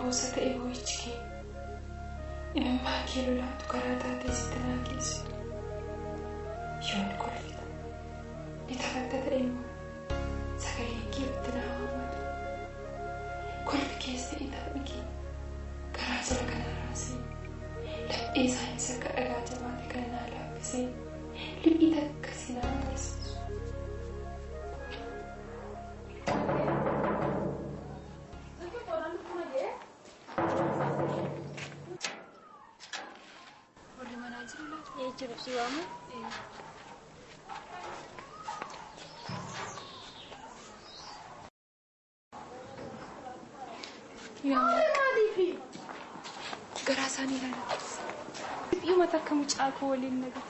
boosa ta'e boo'ichi kee imimmaa kee lolaatu karaa taatee sitti naa geessitu yoon kolfita itafatta ta'e immoo sagalee kee itti naa hammatu kolfi keessa itaafni kee karaa jala kana raasee laphee isaaniis akka dhagaa jabaate kan naa laaffisee liphii takka si naa taasisu. Siamo? Garasani lana. Io mata kamu cako walin naga.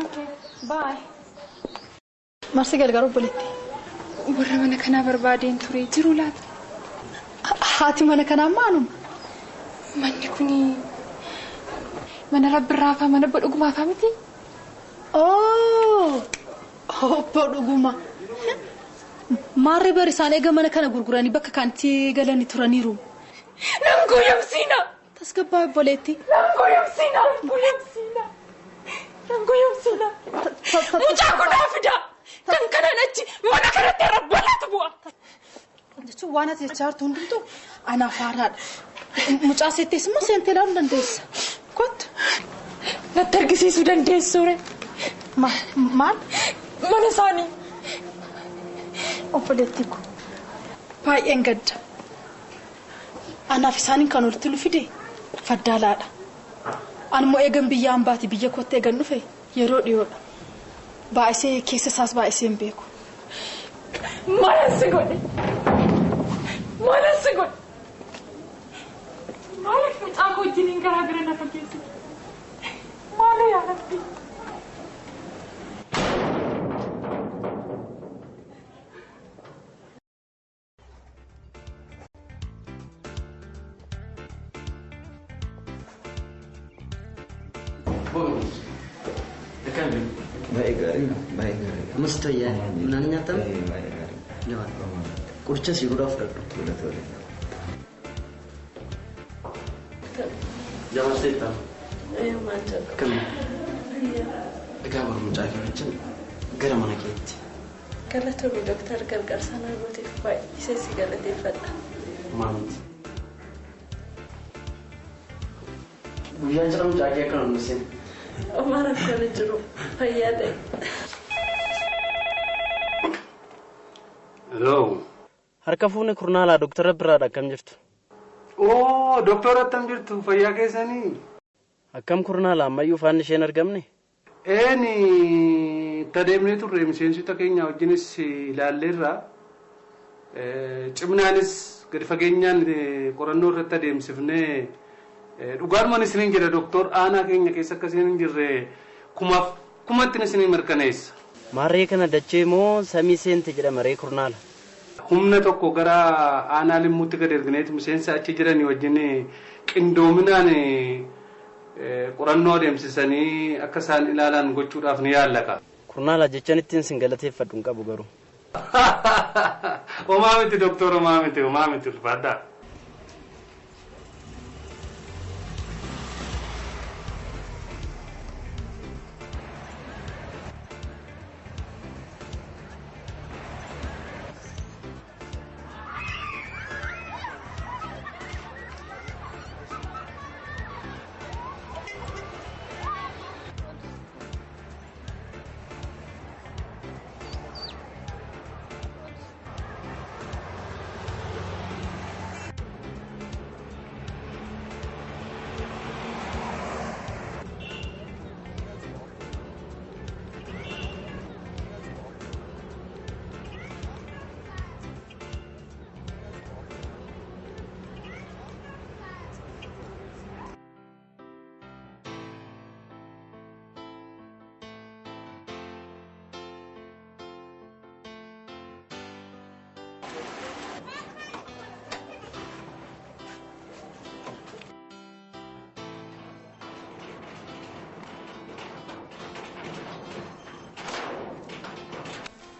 Okay, bye. Marsi galgaro boletti. Warra mana kana barbaadeen ture jiru laata. Haati mana kana maanuma. Manni kuni mana rabbirraafa mana bodhugumaafa miti. Oh, bodhuguma. Maarri bari isaan eega mana kana gurguranii bakka kanatti galanii turaniiru. Nangoo yamsiina. Tasgabbaa boletti. Nangoo yamsiina. Nangoo yamsiina. Mucaa kunaa fida. Kan kanaan achi mana kanatti rabbalaatu bu'a. Jechuun waan ati jechaa jirtu hundumtuu anaaf haaraadha. Mucaa seettees immoo seentee ilaaluu dandeessa. Kottu. Natti argisiisuu dandeessuure. Maal? Mana isaanii. Obboleetti ko. Baay'een gadda. Anaaf isaaniin kan walitti lufide faddaalaadha. Ani immoo eegan biyya hambaati biyya kootti eegan dhufe yeroo dhiyoodha. Baay'isee keessa isaas baay'isee hin beeku. Malansi godhe. Maaliif mucaa koo wajjiniin garaa gara nafa keessa? Maali yaa Rabbi? Baik gari. Mesti ya. Menanya tam? Lewat. Kurca sih udah betul. Jangan cerita. Mantap. Kamu. Egaa mucaa macam gara mana keetti? Gara turre doktar gargaarsa naa gooteef baay'isee si galateeffadha. Maamti. Guyyaa jira mucaa kee akka nuti Omar akkana jiru fayyaa ta'e. Hello. Harka fuune kurnaalaa doktara biraadha akkam jirtu? Oh, doktora attam jirtu fayyaa keessanii? Akkam kurnaalaa ammayyuu faanni isheen argamne? Tadeemnee turre miseensota keenya wajjinis ilaalleerra. Cimnaanis gadi fageenyaan qorannoo irratti adeemsifnee dhugaadhumaan isiniin jedha doktor aanaa keenya keessa akkasiin hin jirre kumatti isiniin mirkaneessa. Maarree kana dachee moo samii seente jedhama ree kurnaala? Humna tokko gara aanaa limmuutti gad ergineeti miseensa achi jiranii wajjin qindoominaan qorannoo adeemsisanii akka isaan ilaalan gochuudhaaf ni yaallaka. Kurnaala jechaan ittiin sin galateeffadhu hin qabu garuu. Homaa miti doktor homaa miti ulfaadhaa.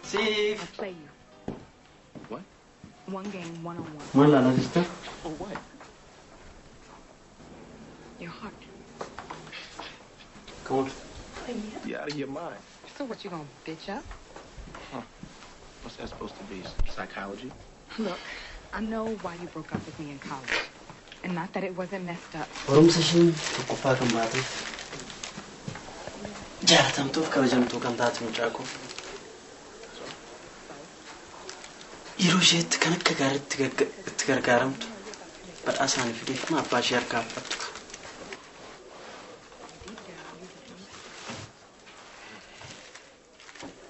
Steve. What? One game, one-on-one. Mala la sister. For what? Your heart. Come on. You out of your mind. So what, you gonna bitch up? Huh. What's that supposed to be? Psychology? Look, I know why you broke up with me in college. And not that it wasn't messed up. Oromsa shin tokkoffaa kan baateef jaalatamtuuf kabajamtuu kan taate mucaako. Yeroo isheetti kan akka gaariitti itti gargaaramtu badhaasaanii fideef ma abbaa ishee harkaa affattu.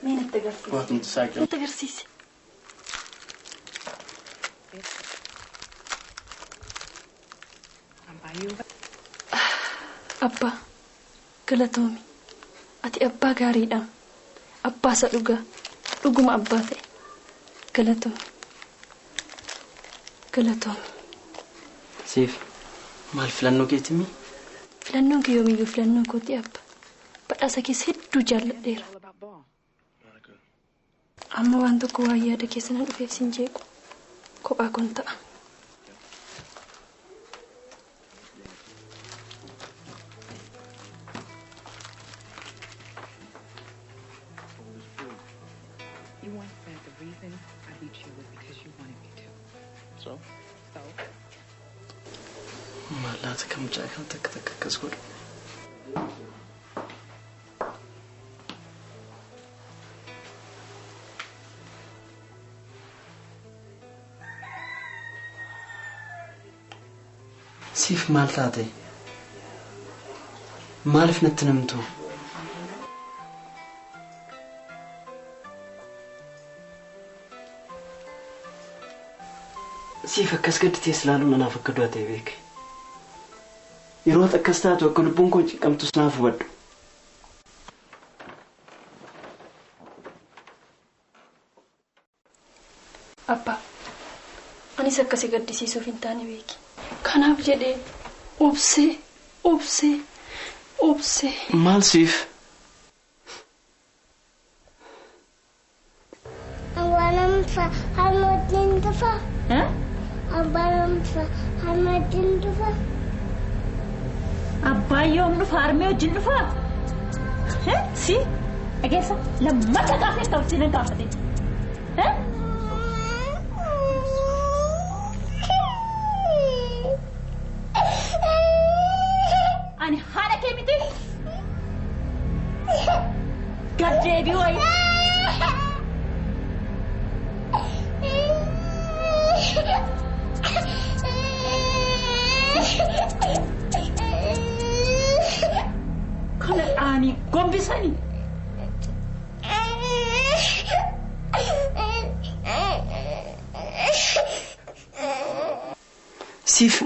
Meen itti agarsiise? Waatumti saaqil. Itti agarsiise. Abbaa galatoomi ati abbaa gaariidha abbaa isa dhuguma abbaa ta'e galatoomi Siif maal filannoo keetimii? Filannoon kee yoomiyyuu filannoo kooti abba badhaasa keessa hedduu jaalladheera amma waan tokko waa yaada keessa na dhufeef sin jeequ kophaa kon ta'a. You once said the reason I beat you was because you wanted me to. So? Mallaata kam jaakal takka akkas godhu. Siif maal taate? Maaliif natti namtu? Siif akkas gadditees laaluun anaaf akka du'a ta'e beeke. Yeroo akkas taatu akka lubbuun koo cinqamtus naaf hubadhu. Abbaa anis akkasii gaddisiisuuf hin taane beeki. Kanaaf jedhee obsee. Maal siif? Abaramsa harmatiin dhufa. Abaramsa harmatiin dhufa. Abbaan yoom dhufa harmee wajjin dhufa? Si dhageessa lammata gaafee qabsiin hin gaafate. Ani haadha kee miti. Gad deebi'u wayi. Kana dhaanii gombisanii. Siif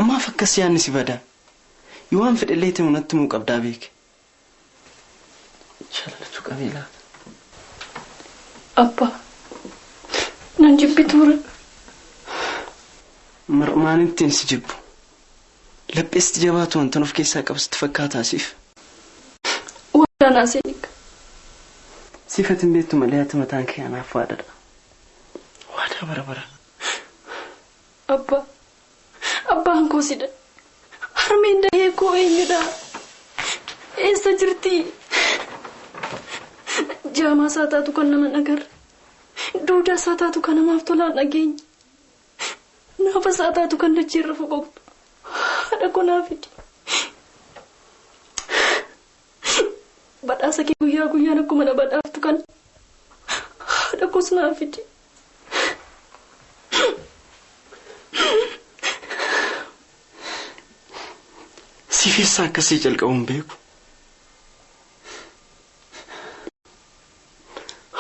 maaf akkas yaadni si bada? Yoo waan fedhellee ta'u natti muu qabdaa beeke. Jaalachuu qabeelaa. Abbaa nan jibbituura. Maaniittiin si jibbu? Lapheesti jabaatu wanta of keessaa qabsitti fakkaataa siif. Waanaa seenika. Sifatiin beektu malee ati mataan kee anaaf waadadha. Waadaa bara. Abbaan koo sida. Harmeen dahee koo eenyudha? Eessa jirti? Jaamaa isaa taatu kan nama nagarra. Duudaa isaa taatu kan namaaf tolaan dhageenya. Naafa isaa taatu kan dachiirra foqoqtu. Haadha koo naa fidi. Badhaasa kee guyyaa guyyaan akkuma na badhaaftu kan haadha koos naa fidi. Siifeessaa akkasii jalqabuun beeku.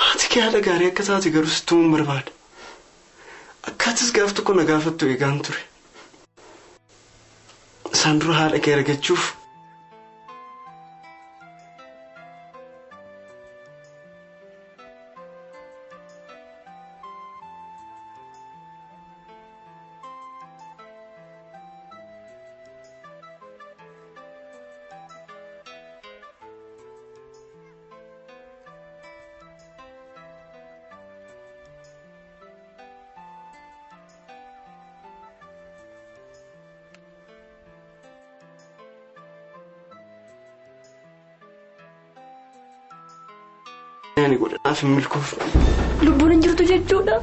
Haati kee haadha gaarii akka taate garuu sittuun barbaada. Akkaatis gaaf tokko na gaafattu eegaan ture. Isaan dura haadha kee argachuuf Ani godhanaaf hin milkoofne. Lubbuun hin jirtu jechuudha.